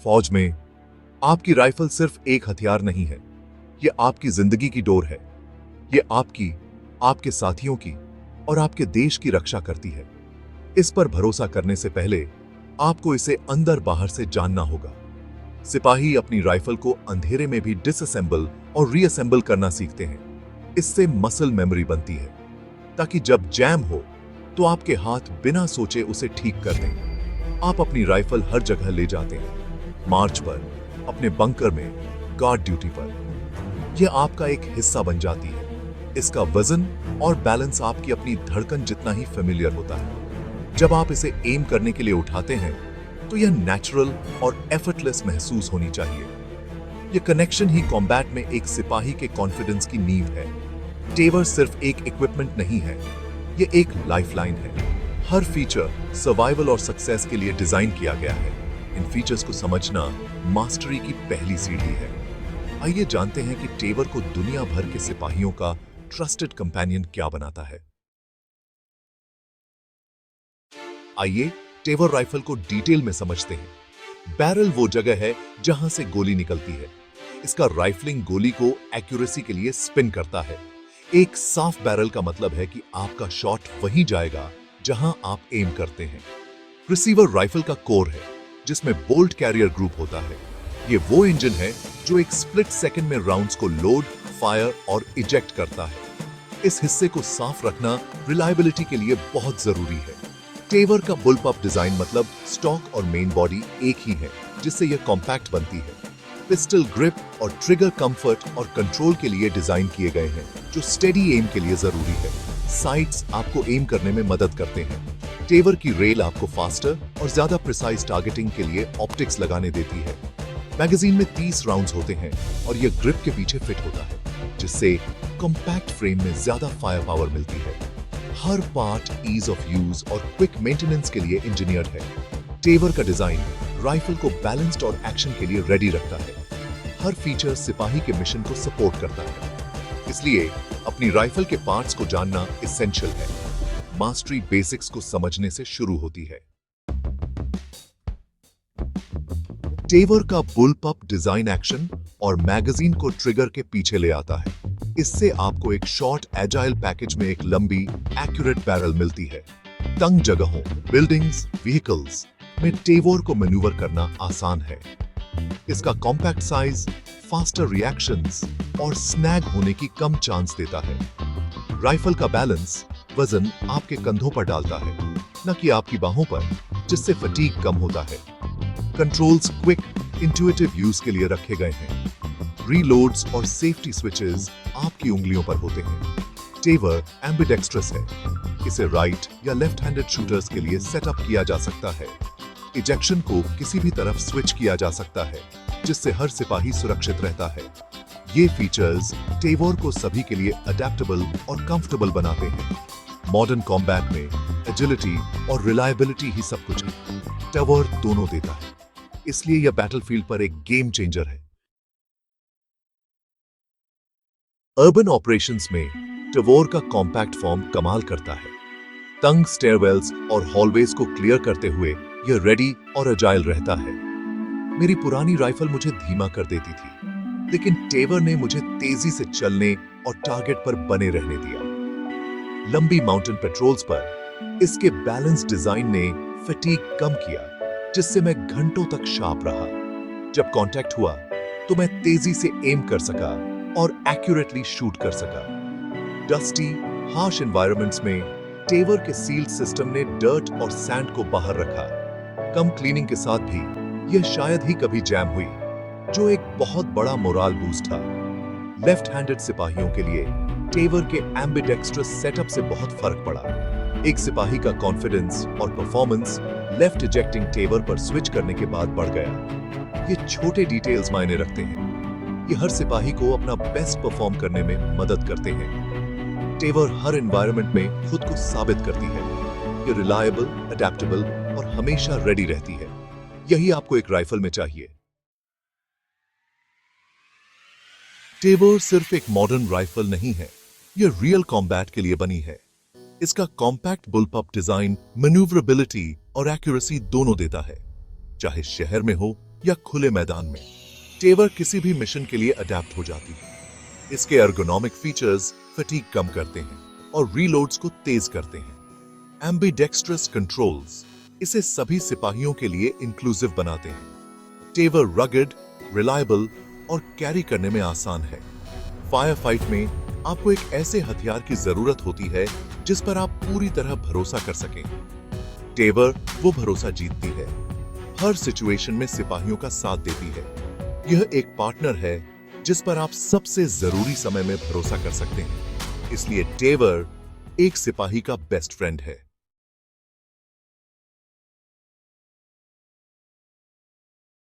फौज में आपकी राइफल सिर्फ एक हथियार नहीं है, ये आपकी जिंदगी की डोर है। ये आपकी, आपके साथियों की और आपके देश की रक्षा करती है। इस पर भरोसा करने से पहले आपको इसे अंदर बाहर से जानना होगा। सिपाही अपनी राइफल को अंधेरे में भी डिसअसेंबल और रीअसेंबल करना सीखते हैं। इससे मसल मेमोरी बनती है, ताकि जब जैम हो तो आपके हाथ बिना सोचे उसे ठीक कर दें। आप अपनी राइफल हर जगह ले जाते हैं, मार्च पर, अपने बंकर में, गार्ड ड्यूटी पर। यह आपका एक हिस्सा बन जाती है। इसका वजन और बैलेंस आपकी अपनी धड़कन जितना ही फेमिलियर होता है। जब आप इसे एम करने के लिए उठाते हैं तो यह नेचुरल और एफर्टलेस महसूस होनी चाहिए। यह कनेक्शन ही कॉम्बैट में एक सिपाही के कॉन्फिडेंस की नींव है। टेवर सिर्फ एक इक्विपमेंट नहीं है, यह एक लाइफलाइन है। हर फीचर सर्वाइवल और सक्सेस के लिए डिजाइन किया गया है। इन फीचर्स को समझना मास्टरी की पहली सीढ़ी है। आइए जानते हैं कि टेवर को दुनिया भर के सिपाहियों का ट्रस्टेड कंपेनियन क्या बनाता है। आइए टेवर राइफल को डिटेल में समझते हैं। बैरल वो जगह है जहां से गोली निकलती है। इसका राइफलिंग गोली को एक्यूरेसी के लिए स्पिन करता है। एक साफ बैरल का मतलब है कि आपका शॉट वहीं जाएगा जहां आप एम करते हैं। रिसीवर राइफल का कोर है, जिसमें बोल्ट कैरियर ग्रुप होता है। ये वो इंजन है जो एक स्प्लिट सेकंड में राउंड्स को लोड, फायर और इजेक्ट करता है। इस हिस्से को साफ रखना रिलायबिलिटी के लिए बहुत जरूरी है। टेवर का बुलपअप डिजाइन मतलब स्टॉक और मेन बॉडी एक ही है, जिससे यह कॉम्पैक्ट बनती है। पिस्टल ग्रिप और ट्रिगर कंफर्ट और कंट्रोल के लिए डिजाइन किए गए हैं, जो स्टेडी एम के लिए जरूरी है। साइट्स आपको एम करने में मदद करते हैं। टेवर की रेल आपको फास्टर और ज्यादा प्रिसाइज टारगेटिंग के लिए ऑप्टिक्स लगाने देती है। मैगजीन में 30 राउंड्स होते हैं और यह ग्रिप के पीछे फिट होता है, जिससे कॉम्पैक्ट फ्रेम में ज्यादा फायर पावर मिलती है। हर पार्ट ईज ऑफ यूज और क्विक मेंटेनेंस के लिए इंजीनियर्ड है। टेवर का डिजाइन राइफल को बैलेंस्ड और एक्शन के लिए रेडी रखता है। हर फीचर सिपाही के मिशन को सपोर्ट करता है, इसलिए अपनी राइफल के पार्ट्स को जानना एसेंशियल है। मास्टरी बेसिक्स को समझने से शुरू होती है। टेवर का बुलपअप डिजाइन एक्शन और मैगजीन को ट्रिगर के पीछे ले आता है। इससे आपको एक शॉर्ट एजाइल पैकेज में एक लंबी एक्यूरेट बैरल मिलती है। तंग जगहों, बिल्डिंग्स, व्हीकल्स में टेवर को मैन्यूवर करना आसान है। इसका कॉम्पैक्ट साइज फास्टर रिएक्शंस और स्नैग होने की कम चांस देता है। राइफल का बैलेंस वजन आपके कंधों पर डालता है, न कि आपकी बाहों पर, जिससे फटीग कम होता है। कंट्रोल्स क्विक, इंट्यूटिव यूज के लिए रखे गए हैं। रीलोड्स और सेफ्टी स्विचेस आपकी उंगलियों पर होते हैं। टेवर एम्बिडेक्स्ट्रस है। इसे राइट या लेफ्ट हैंडेड शूटर्स के लिए सेटअप किया जा सकता है। इजेक्शन को किसी भी तरफ स्विच किया जा सकता है, जिससे हर सिपाही सुरक्षित रहता है। ये फीचर्स टेवर को सभी के लिए अडेप्टेबल और कंफर्टेबल बनाते हैं। मॉडर्न कॉम्बैट में एजिलिटी और रिलायबिलिटी ही सब कुछ है। टेवर दोनों देता है, इसलिए यह बैटलफील्ड पर एक गेम चेंजर है। अर्बन ऑपरेशंस में टेवर का कॉम्पैक्ट फॉर्म कमाल करता है। तंग स्टेयरवेल्स और हॉलवेज को क्लियर करते हुए यह रेडी और अजाइल रहता है। मेरी पुरानी राइफल मुझे धीमा कर देती थी, लेकिन टेवर ने मुझे तेजी से चलने और टारगेट पर बने रहने दिया। लंबी माउंटेन पेट्रोल्स पर इसके बैलेंस डिजाइन ने फटीग कम किया, जिससे मैं घंटों तक शार्प रहा। जब कांटेक्ट हुआ तो मैं तेजी से एम कर सका और एक्यूरेटली शूट कर सका। डस्टी, हार्श एनवायरनमेंट्स में टेवर के सील्ड सिस्टम ने डर्ट और सैंड को बाहर रखा। कम क्लीनिंग के साथ भी यह शायद ही कभी जैम हुई, जो एक बहुत बड़ा मोराल बूस्ट था। लेफ्ट हैंडेड सिपाहियों के लिए टेवर के एम्बिडेक्स्ट्रस सेटअप से बहुत फर्क पड़ा। एक सिपाही का कॉन्फिडेंस और परफॉर्मेंस लेफ्ट इजेक्टिंग टेवर पर स्विच करने के बाद बढ़ गया। ये छोटे डिटेल्स मायने रखते हैं। ये हर सिपाही को अपना बेस्ट परफॉर्म करने में मदद करते हैं। टेवर हर एनवायरनमेंट में खुद को साबित करती है। ये रिलायबल, अडेप्टेबल और हमेशा रेडी रहती है। यही आपको एक राइफल में चाहिए। टेवर सिर्फ एक मॉडर्न राइफल नहीं है, यह रियल कॉम्बैट के लिए बनी है। इसका कॉम्पैक्ट बुलपअप डिजाइन मैन्यूवरेबिलिटी और एक्यूरेसी दोनों देता है। चाहे शहर में हो या खुले मैदान में, टेवर किसी भी मिशन के लिए अडेप्ट हो जाती है। इसके एर्गोनॉमिक फीचर्स फटीग कम करते हैं और रीलोड्स को तेज करते हैं। एम्बीडेक्स्ट्रस कंट्रोल्स इसे सभी सिपाहियों के लिए इंक्लूसिव बनाते हैं। टेवर रगड, रिलायबल और कैरी करने में आसान है। फायर फाइट में आपको एक ऐसे हथियार की जरूरत होती है जिस पर आप पूरी तरह भरोसा कर सकें। टेवर वो भरोसा जीतती है, हर सिचुएशन में सिपाहियों का साथ देती है। यह एक पार्टनर है जिस पर आप सबसे जरूरी समय में भरोसा कर सकते हैं। इसलिए टेवर एक सिपाही का बेस्ट फ्रेंड है।